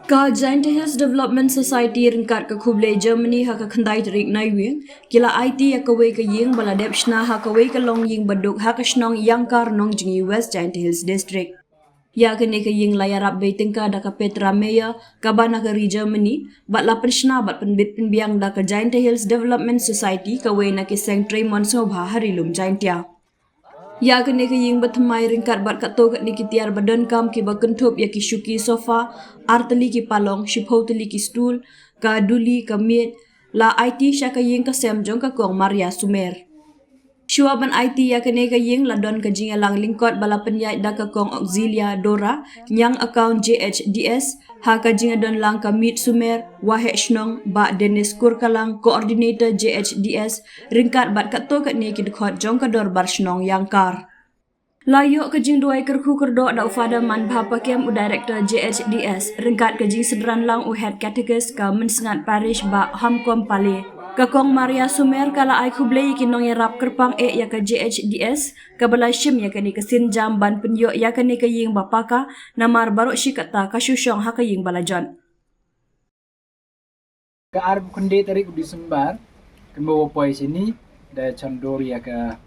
Ka JHDS Development Society ringkat ke Khublei Germany ha ka khandai terik naiwing kila Aiti ya kawei ke ying baladep shna ha kawei ke longiing baduk ha ka shnong yangkar nong jingi West JHDS District. Ya kene ke ying layarap beitingka da ka Petra Meya ka bana ke ri Germany bat lapen shna bat penbit penbiang da ka JHDS Development Society kawei na ke seng Tremon sobha harilum JHDS. Ya kene ke ying batmai ringkat bat kato kat ni kitiar badan kam ki bakentup ya ki syuki sofa arteli ki palong shiphoteli ki stool ka duli ka mit la Aiti sya ka ying ka sem jong ka kong Maria Sumer. Shua ban Aiti ya kene ka ying la don ka jing lang lingkot bala penyai da ka kong Auxilia Dora nyang account JHDS ha ka jing don lang ka mit Sumer wahe shnong ba Dennis Kurkalang coordinator JHDS ringkat bat kato kat ni ki dekhot jong ka dor bar shnong yangkar. Layo ke jing duai kerku kerdo da ufada man bhapa kem u director JHDS ringkat ke jing sedran lang u head categories ka mensengat parish ba hamkom pale ka kong Maria Sumer kala ai Khublei ki nong yarap kerpang ya ka JHDS ka balai shim ya kani kesin jam ban penyo ya kani ke ying bapaka namar baru shikata ka shushong ha ka ying balajon ka arab kunde tarik Disember kembawa poi sini da chandor ya ka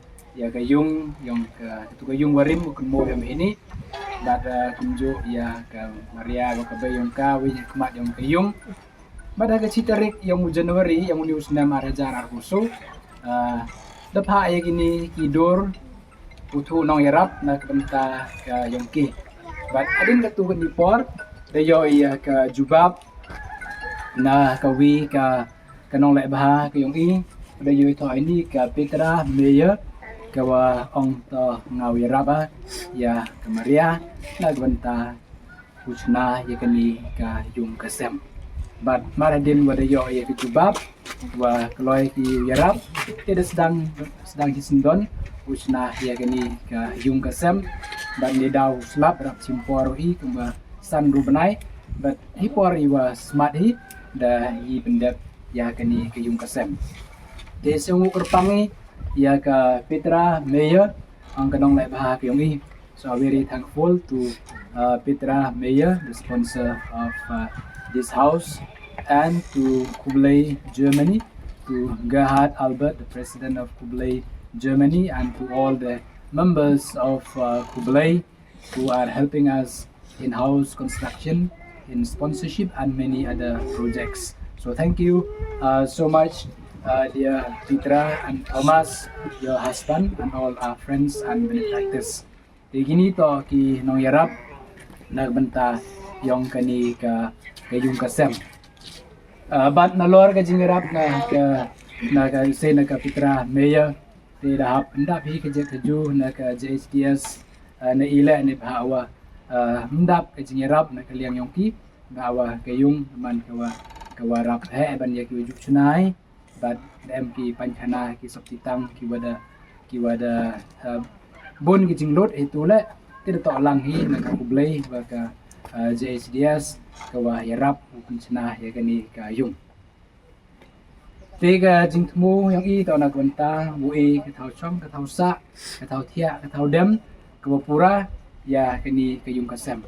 yung tu ka yung warim kembawa yang ini da kunjo ya ka Maria ka bayong kawei kemat yang ke yung pada ke citarik yang Januari yang unius nam arajar arhuso dapha ya kini kidur utu nong yarap na kenta ka yongki bat adin ka tu kan dipor da yo ya ka jubab na kawei ka kanong le bah ka yongi da yo to ini ka Petra Meya ka wa ong to ngau yaraba ya ka Maria na kenta shna ya kani ka yung kasem bat maradin wada yo ya ke jubab wa kloi ki yarab tidak sedang hisendon usna ya kani ka yung kasem bat ni daw slap rap simpor hi kuma san rubenai bat hipor iwa smart hi da hi pendep ya kani ka yung kasem de sungu kerpangi ya ka Petra Meya ang kanong lai bah ka yongi so very thankful to Petra Meya the sponsor of this house and to Khublei Germany, to Gerhard Albert, the president of Khublei Germany, and to all the members of Khublei who are helping us in house construction, in sponsorship and many other projects. So thank you so much dear Petra and Thomas, your husband, and all our friends and benefactors. Begini to ki nong yarap nagbenta yung kani ka yung kasem. Bat nalor ka jingarap na ka say na ka Petra Meya ti dahap ndap hi ka ju na ka JHDS na ila ni bahawa ndap ka jingarap na kaliang yongki bahawa kayung man kawarap he ban ya ki juk chunai bat dem ki panchana ki soptitang ki wada bon ki jinglot itu le ti to lang hi na ka Khublei ba ka JHDS kawa yarap panchana ya kani ka yung tiga jingtmu yang i to na kwenta bui ka thau chong ka thau sa ka thau thia ka thau dem ka pura ya kani ka yung kasem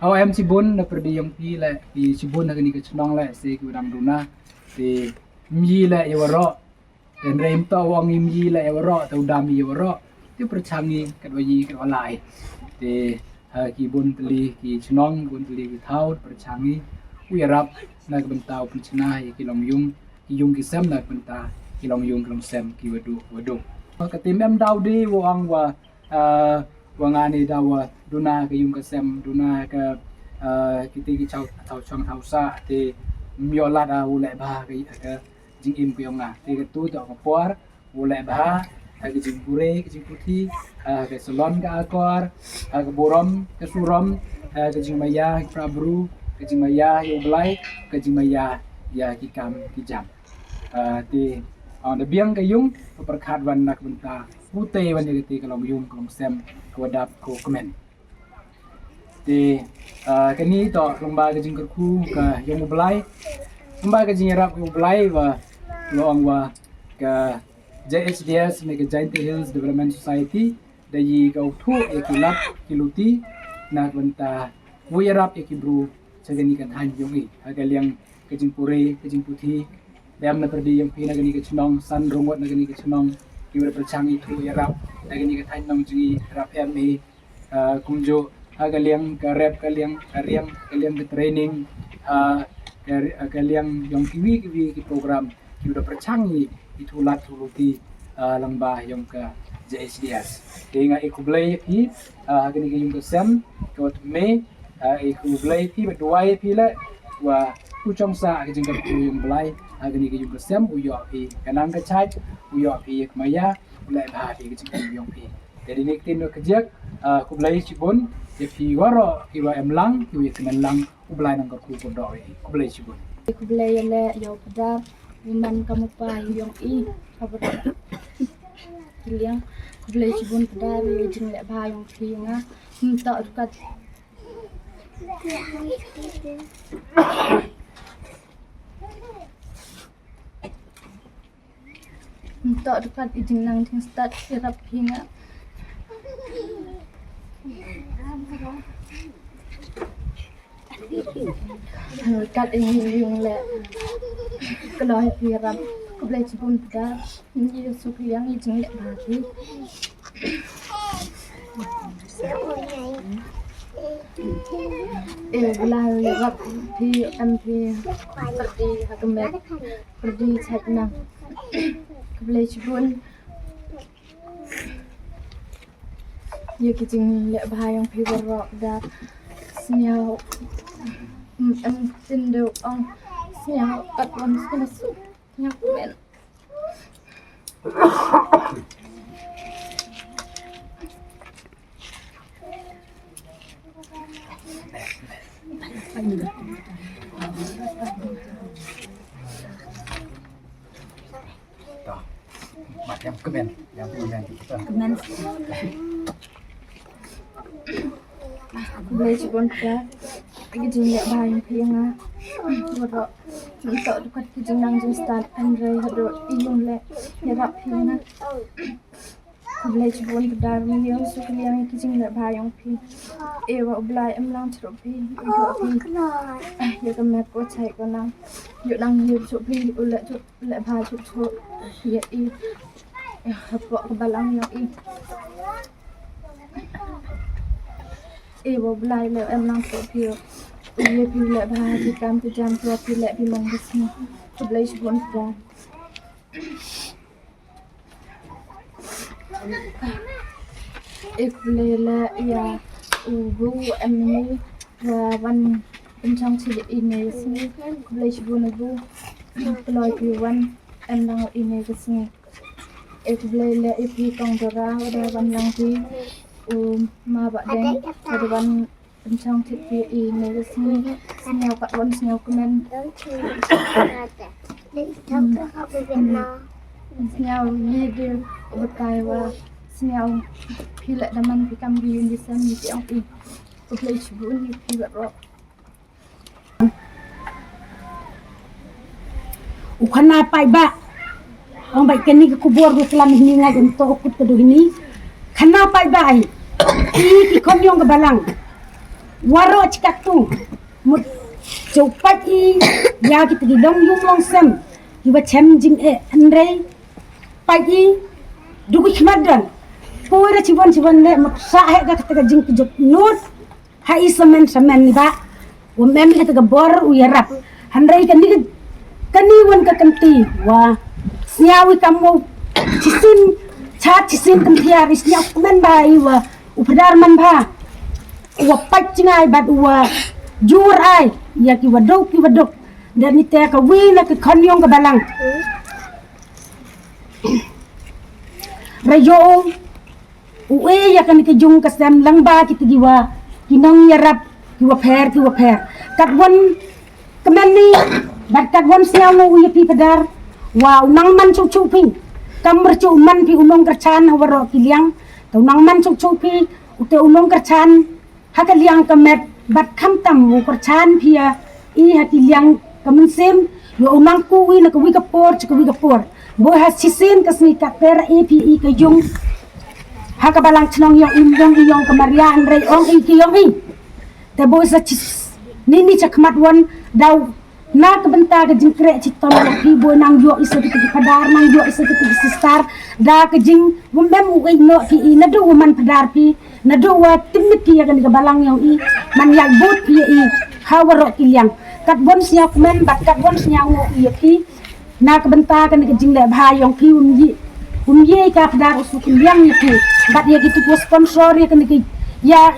how em sibun na perdi yung pi le pi sibun na kani ka chnong le se ku dam duna ti mi le yawaro den rem to wong mi le yawaro to dam yawaro ti perchangi ka wayi ka olai ti ki bun teli ki chnong bun teli ki thau perchangi uyarap na bentau penchana ki long yung ki sem na benta ki long yung sem ki wadu ka timem daw di wang wa wangani daw duna ki yung sem duna ka kiti ki chau thau chong thau sa ti miola da ule ba ki ka jing im ki nga ti ka tu to ka por ule ba ka jing pure ki jing puthi ka salon ka akor ka borom ka surom ka jing maya prabru ka jing maya yoblai ka jing maya ya ki kam ki jam ti on the biang ka yung perkhat wan nak benta pute wan ni ti kalong yung kalong sem ko dap ko komen ti kani to lomba ka jing kerku ka yung moblai lomba ka jing rap moblai wa loang wa ka JHDS ni ka JHDS Development Society da yi ka thu e kilap kiluti nak benta Yarap Ekibru, Sagani Katan Yongi, Hagaliang Kajingpure, Kajingputi, Dam Naperdi, Yang Pina Gani Kachnong, San Rongot Nagani Kachnong, Kiwa Perchangi through Yarap, Nagani Katan Nongi, Rap Emi, Kumjo, Hagaliang, Karep, Kaliang, Ariang, Kaliang training, Kaliang Yong Kiwi program, Kiwa Perchangi, Itulat Tuluti, Langba Yongka. JHDS. Dengan Khublei pi, agni ke yung kesem, kot me, Khublei pi berdua pi le, wa ucong sa ke jengkat yung belai, agni ke yung kesem, uyok pi kanang kecai, uyok pi kemaya, ulai bah pi ke jengkat yung pi. Jadi ni tin kerja, Khublei cibun, je pi waro, kiwa emlang, kiwa kenan lang, ublai nang kerku kodok Khublei cibun. Khublei le yo pada, iman kamu pa yung kabar. Kiliang Khublei cibun pada jeng lek bah yang pinga minta dekat jeng nang jeng start sirap pinga dekat ini yung lek kalau sirap Khublei cibun pada ini suku yang jeng lek bah Belai rap pi MP perdi hakamet perdi chatna Khublei cibun ya kijing lek bah yang pi berok dak senyau tindo ong senyau kat wan masuk nyak men Yang kemen kita. kemen Khublei cibun pada kijing lek bah yang pinga berok minta dekat kijing nang jeng start Andre hado iyung lek yarap pinga Khublei cibun pada yang suku yang kijing lek bah yang pi ewa ublai emlang ceruk pi yo pi ya kemet ko cai ko nang yo nang yo ceruk pi ulek bah ceruk ya i hapok kebalang yang ewa ublai lek emlang ceruk pi ya pi lek bah jam tu jam tu pi lek pi mang kesini Khublei cibun pada Khublei le ya ubu emni wa wan pencang cilik ini sini Khublei cibun ubu peloi pi wan emlang ini kesini Khublei le ipi tong dora ada wan lang pi ma bak deng ada wan pencang cilik ini kesini senyau kat wan senyau kemen senyau ni dia berkai wa senyau pilek daman pikam biun di sana di ang pi Khublei cibun ni pi berok ukana pai ba ang bai keni ke kubur ke kelam ini ngai untuk ukut kedu ini kana pai ba ai ki komyong ke balang waro cikak tu mut copat i ya kita di long yung long sem iba chem jing andre pai i dugu khmadan pura cibon le maksa he ga kata jing ke jok nut hai semen ni ba wa mem kata ga bor u yarap andre kan ni wan ka kanti wa siawi kamu cisin kan tiaris nya men bai wa upadar man ba wa pacngai bad wa jur ai ya ki wadok dan ni te ka wina ke konyong ka balang rayo uwe ya kan ke jung ka sam lang ba ki tiwa kinong yarap ki wa pher kat won kamani bat kat won siaw no uye pi padar wa unang man chu pi kamr chu man pi unong kerchan hawaro kiliang to nang man chu pi ute unong kerchan hakaliang kamet bat kham tam mu kerchan pia i hakiliang kamen sem yo unang ku wi na ku wi kapor bo has chisin kasni ka per api i ka jung hakabalang chnong yong imyong iyong kamaria andre ong i ki yong i Tabo sa chis nini chakmat wan daw na kabenta ka jing kre chitom ya pibo nang yo isa ki padar nang yo isa ki sistar da ka jing wumbem uai no ki na do man padar pi na do wa timiti ya kan ka balang yo i man ya but pi i hawaro ki yang kat bon sia men bat kat bon sia ngo i ki na kabenta ka ni ka jing le bha yong pi ye ka padar usu ki yang ni ki bat ya gitu ko sponsor ya kan ki ya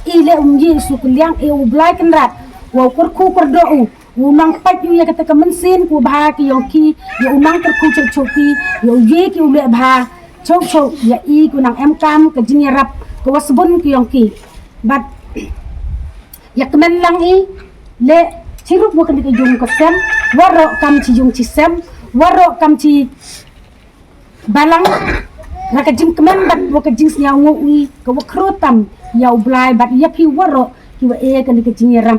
ile ye usu ki yang e u blai kan rat wa kur ku kur do unang pat yu ya kata kemensin ku bah ki yoki ya unang ter ku choki yo ye ki ule bah chok ya i ku nang em kam ke jing rap ke wasbun ki yoki bat ya kemen lang i le chirup bu kan ke jung ke sem waro kam chi jung chi sem waro kam chi balang na ke jing kemen bat bu ke jing nya ngu i ke wa krotam ya blai bat ya pi waro ki wa e kan ke jing ram